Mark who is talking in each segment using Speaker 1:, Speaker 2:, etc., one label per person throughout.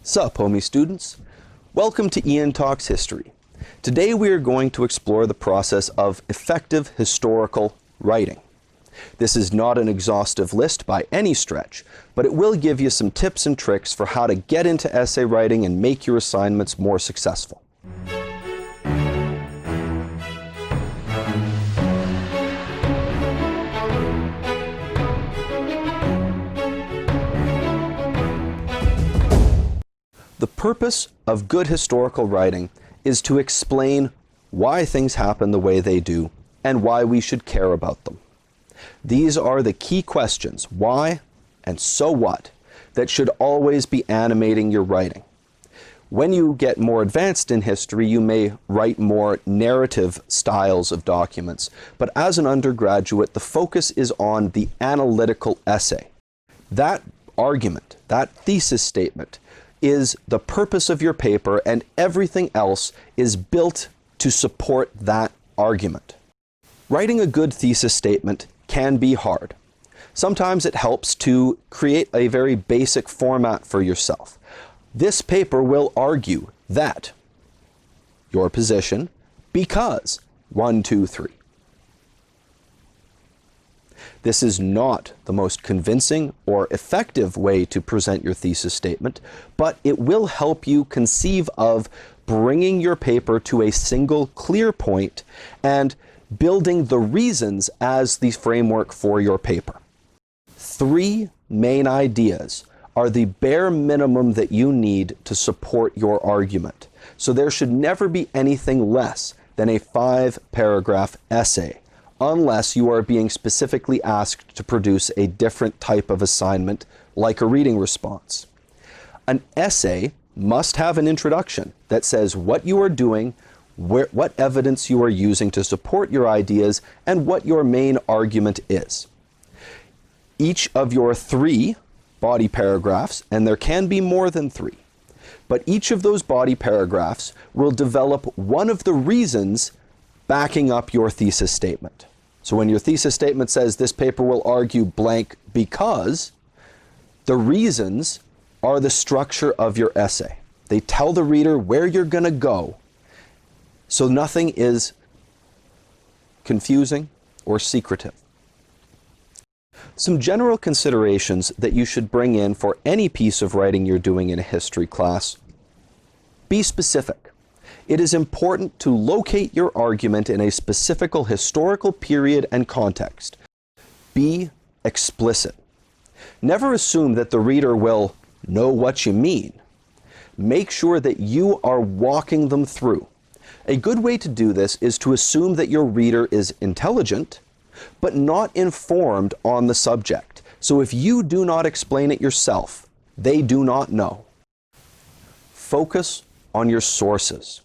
Speaker 1: Sup, homie students? Welcome to Iain Talks History. Today we are going to explore the process of effective historical writing. This is not an exhaustive list by any stretch, but it will give you some tips and tricks for how to get into essay writing and make your assignments more successful. The purpose of good historical writing is to explain why things happen the way they do and why we should care about them. These are the key questions, why and so what, that should always be animating your writing. When you get more advanced in history, you may write more narrative styles of documents, but as an undergraduate, the focus is on the analytical essay. That argument, that thesis statement, is the purpose of your paper, and everything else is built to support that argument. Writing a good thesis statement can be hard. Sometimes it helps to create a very basic format for yourself. This paper will argue that your position because 1, 2, 3. This is not the most convincing or effective way to present your thesis statement, but it will help you conceive of bringing your paper to a single clear point and building the reasons as the framework for your paper. 3 main ideas are the bare minimum that you need to support your argument. So there should never be anything less than a 5-paragraph essay, unless you are being specifically asked to produce a different type of assignment, like a reading response. An essay must have an introduction that says what you are doing, what evidence you are using to support your ideas, and what your main argument is. Each of your 3 body paragraphs, and there can be more than 3, but each of those body paragraphs will develop one of the reasons backing up your thesis statement. So when your thesis statement says this paper will argue blank because, the reasons are the structure of your essay. They tell the reader where you're going to go, so nothing is confusing or secretive. Some general considerations that you should bring in for any piece of writing you're doing in a history class. Be specific. It is important to locate your argument in a specific historical period and context. Be explicit. Never assume that the reader will know what you mean. Make sure that you are walking them through. A good way to do this is to assume that your reader is intelligent, but not informed on the subject. So if you do not explain it yourself, they do not know. Focus on your sources.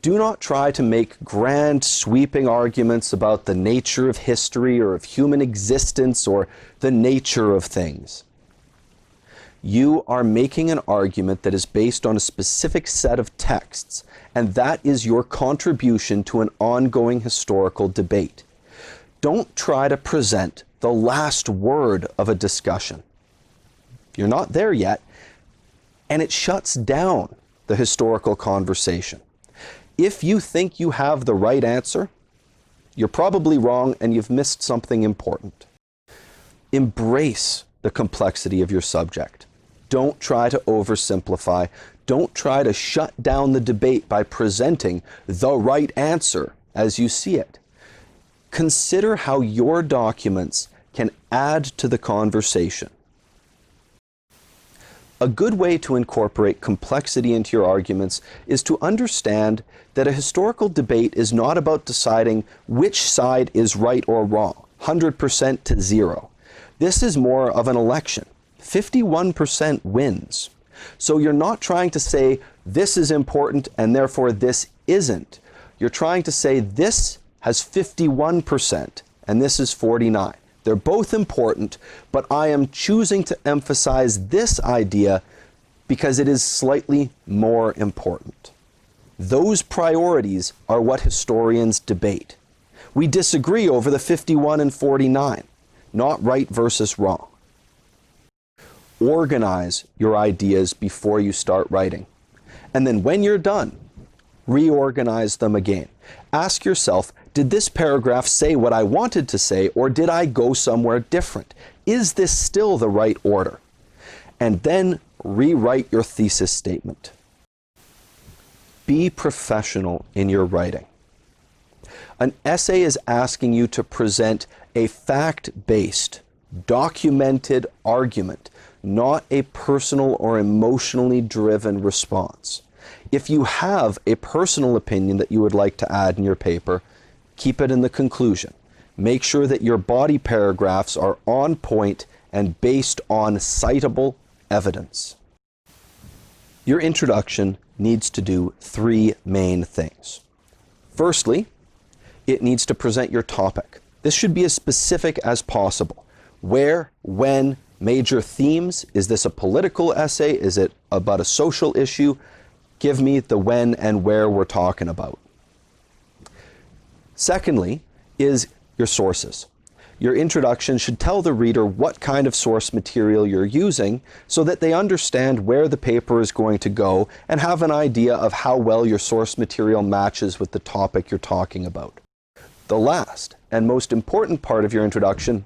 Speaker 1: Do not try to make grand, sweeping arguments about the nature of history or of human existence or the nature of things. You are making an argument that is based on a specific set of texts, and that is your contribution to an ongoing historical debate. Don't try to present the last word of a discussion. You're not there yet, and it shuts down the historical conversation. If you think you have the right answer, you're probably wrong and you've missed something important. Embrace the complexity of your subject. Don't try to oversimplify. Don't try to shut down the debate by presenting the right answer as you see it. Consider how your documents can add to the conversation. A good way to incorporate complexity into your arguments is to understand that a historical debate is not about deciding which side is right or wrong, 100% to 0. This is more of an election. 51% wins. So you're not trying to say this is important and therefore this isn't. You're trying to say this has 51% and this is 49%. They're both important, but I am choosing to emphasize this idea because it is slightly more important. Those priorities are what historians debate. We disagree over the 51 and 49, not right versus wrong. organize your ideas before you start writing. And then when you're done, reorganize them again. Ask yourself, did this paragraph say what I wanted to say, or did I go somewhere different? Is this still the right order? And then rewrite your thesis statement. Be professional in your writing. An essay is asking you to present a fact-based, documented argument, not a personal or emotionally driven response. If you have a personal opinion that you would like to add in your paper, keep it in the conclusion. Make sure that your body paragraphs are on point and based on citable evidence. Your introduction needs to do three main things. Firstly, it needs to present your topic. This should be as specific as possible. Where, when, major themes. Is this a political essay? Is it about a social issue? Give me the when and where we're talking about. Secondly, is your sources. Your introduction should tell the reader what kind of source material you're using so that they understand where the paper is going to go and have an idea of how well your source material matches with the topic you're talking about. The last and most important part of your introduction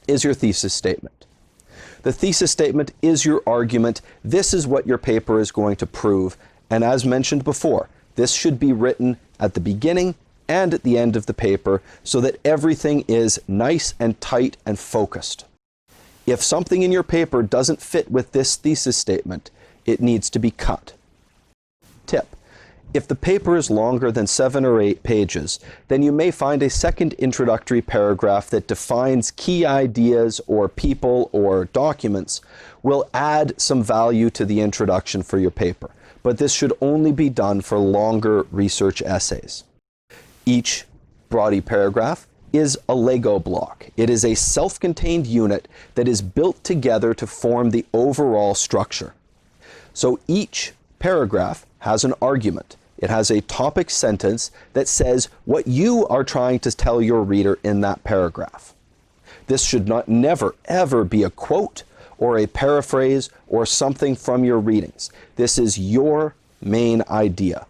Speaker 1: is your thesis statement. The thesis statement is your argument. This is what your paper is going to prove. And as mentioned before, this should be written at the beginning and at the end of the paper so that everything is nice and tight and focused. If something in your paper doesn't fit with this thesis statement, it needs to be cut. Tip: if the paper is longer than 7 or 8 pages, then you may find a second introductory paragraph that defines key ideas or people or documents will add some value to the introduction for your paper. But this should only be done for longer research essays. Each body paragraph is a Lego block. It is a self-contained unit that is built together to form the overall structure. So each paragraph has an argument. It has a topic sentence that says what you are trying to tell your reader in that paragraph. This should never, ever be a quote or a paraphrase or something from your readings. This is your main idea.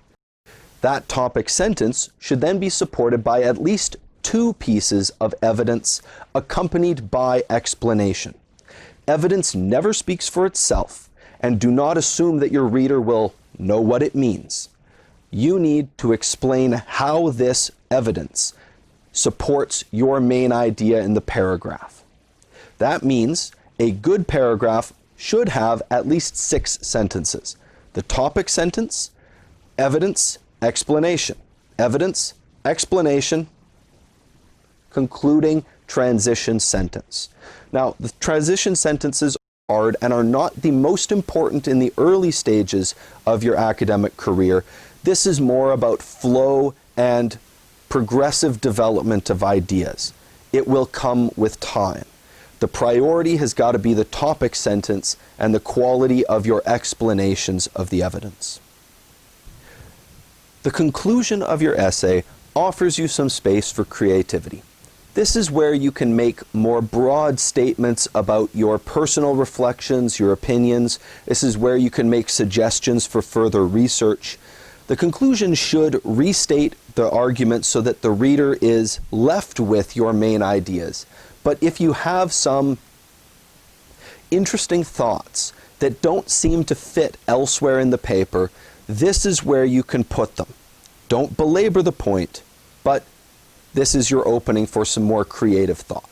Speaker 1: That topic sentence should then be supported by at least 2 pieces of evidence accompanied by explanation. Evidence never speaks for itself, and do not assume that your reader will know what it means. You need to explain how this evidence supports your main idea in the paragraph. That means a good paragraph should have at least 6 sentences. The topic sentence, evidence, explanation. Evidence, explanation, concluding transition sentence. Now, the transition sentences are hard and are not the most important in the early stages of your academic career. This is more about flow and progressive development of ideas. It will come with time. The priority has got to be the topic sentence and the quality of your explanations of the evidence. The conclusion of your essay offers you some space for creativity. This is where you can make more broad statements about your personal reflections, your opinions. This is where you can make suggestions for further research. The conclusion should restate the argument so that the reader is left with your main ideas. But if you have some interesting thoughts that don't seem to fit elsewhere in the paper, this is where you can put them. Don't belabor the point, but this is your opening for some more creative thought.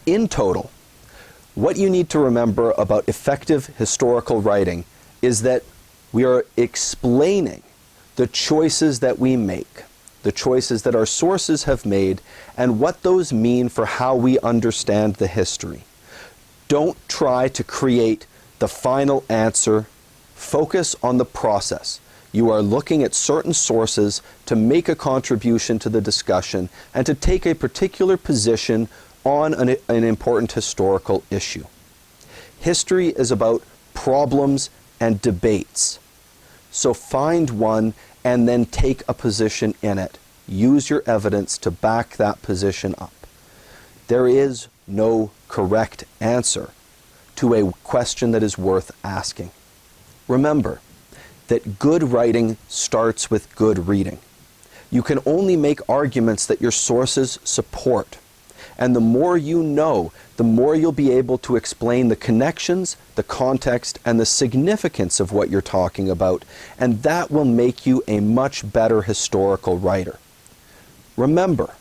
Speaker 1: In total, what you need to remember about effective historical writing is that we are explaining the choices that we make, the choices that our sources have made, and what those mean for how we understand the history. Don't try to create the final answer. Focus on the process. You are looking at certain sources to make a contribution to the discussion and to take a particular position on an important historical issue. History is about problems and debates. So find one and then take a position in it. Use your evidence to back that position up. There is no correct answer to a question that is worth asking. Remember that good writing starts with good reading. You can only make arguments that your sources support. And the more you know, the more you'll be able to explain the connections, the context, and the significance of what you're talking about, and that will make you a much better historical writer. Remember,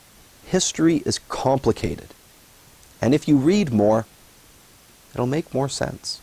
Speaker 1: history is complicated, and if you read more, it'll make more sense.